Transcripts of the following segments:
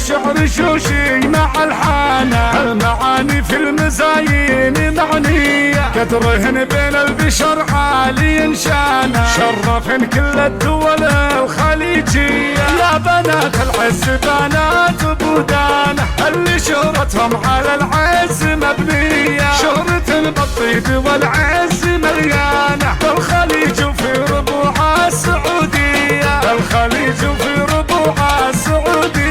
الشعر شوشي مع الحانة، المعاني في المزايين معنية، قدرهن بين البشر عالي شانه، شرفن كل الدول الخليجية. يا بنات العز بنات بودانة، اللي شهرتهم على العز مبنية، شهرة بالطيب والعز مليانة، بالخليج وفي ربوعها السعودية، بالخليج وفي ربوعها السعودية.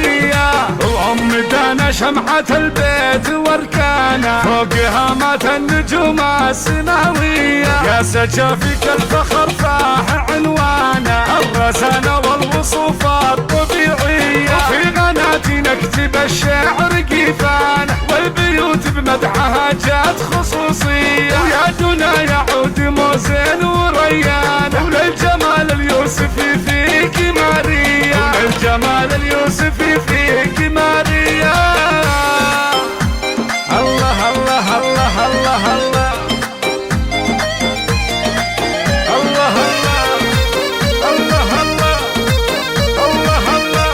وأم دانا شمعة البيت واركانه، فوقها مات النجوم السماوية، يا سجافك الفخر فاح عنوانه، الرزانة والوصوف الطبيعية، في غناتي نكتب الشعر قيفانه، والبيوت بمدحها جات خصوصية، ويا دنا يعود موزين وريانه، وللجمال اليوسفي فيك ماريا، وللجمال اليوسفي فيك ماريا. الله الله الله الله الله الله الله الله الله الله.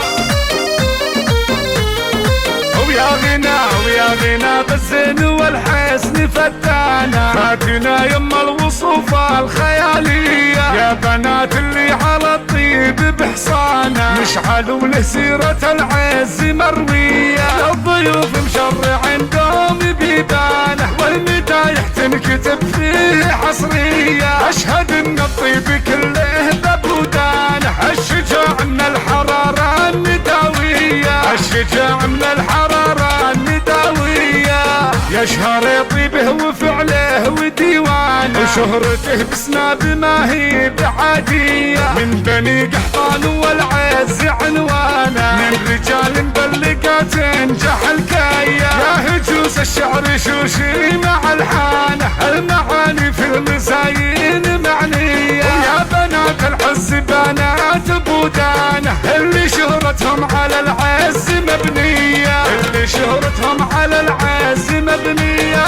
ويا غنى ويا غنى بالزين والحسن فتانا، فاتنا يما الوصوف الخيالية، يا بنات اللي على الطيب بحصانه، مشعل وله سيرة العز مروية، للضيوف مشرع عندهم بيبانه، والمدايح تنكتب فيه حصرية، أشهد ان الطيب كله ببودانه، الشجاع من الحرارة النداوية، الشجاع من الحرارة النداوية، يشهر طيبه وفعله وديوانه، وشهرته بسناب ما هي بعادية، من بني قحطان والعز عنوانه، من رجال مبلقة تنجح الكاية، يا هجوس الشعر شوشي مع الحانة، المعاني في المزايين معنية، ويا بنات العز بنات بودانة، اللي شهرتهم على العز مبنية، اللي شهرتهم على العز مبنية.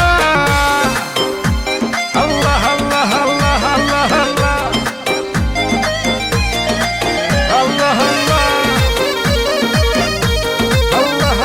الله الله الله الله الله الله الله الله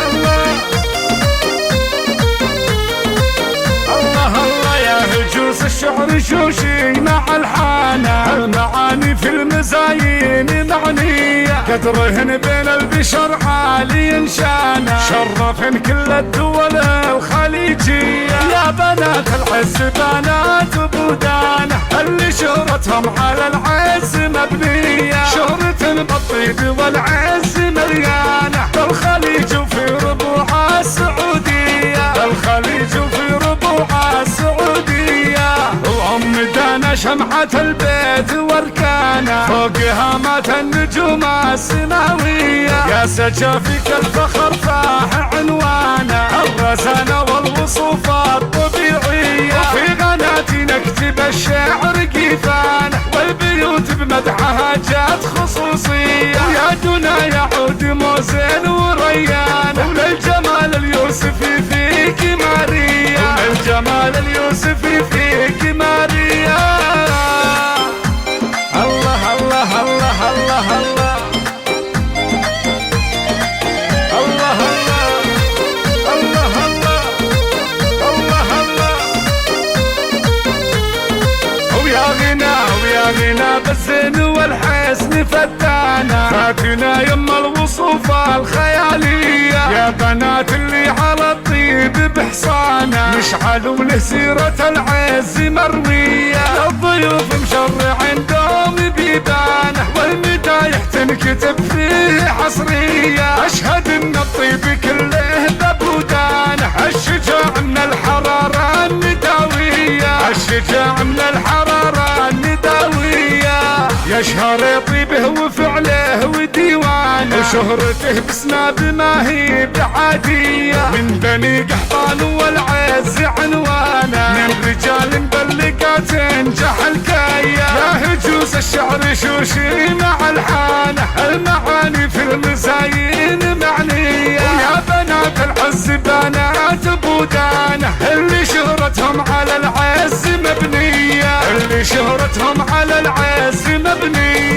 الله الله. يا هجوس الشعر شوشي مع الحانة، المعاني في المزايين معنية، قدرهن بين البشر عالي شانه، شرفن كل الدول الخليجية، يا بنات العز بنات بودانة، اللي شهرتهم على العز مبنية، شهرة بالطيب والعز مليانة، بالخليج وفي ربوعها السعودية، بالخليج وفي ربوعها السعودية. وأم دانا شمعة البيت واركانه، فوقها مات النجوم السماوية، يا سجافك الفخر فاح عنوانه، الرزانة والوصوف الطبيعية، في غناتي نكتب الشعر قيفانه، والبيوت بمدحها جات خصوصية، ويا دنا يعود موزين وريانه، وللجمال اليوسفي فيك ماريا، وللجمال اليوسفي فيك ماريا. الله الله الله الله الله الله الله الله الله الله. ويا غنى ويا غنى بالزين والحسن فتانا، فاتنا يما الوصوف الخيالية، يا بنات اللي على الطيب بحصانه، مشعل وله سيرة العز مروية، للضيوف مشرع عندهم بيبانه، والمدايح تنكتب فيه حصرية، أشهد ان الطيب كله ببودانه، الشجاع من الحرارة النداوية، الشجاع من الحرارة النداوية، يشهر طيبه وفعله وديوانه، وشهرته بسناب ما هي بعادية، من بني قحطان والعز عنوانه، من رجال مبلقة تنجح الكاية، يا هجوس الشعر شوشي مع الحانة، المعاني في المزايين معنية، ويا بنات العز بنات بودانة، اللي شهرتهم على العز مبنية، اللي شهرتهم على العز مبنية.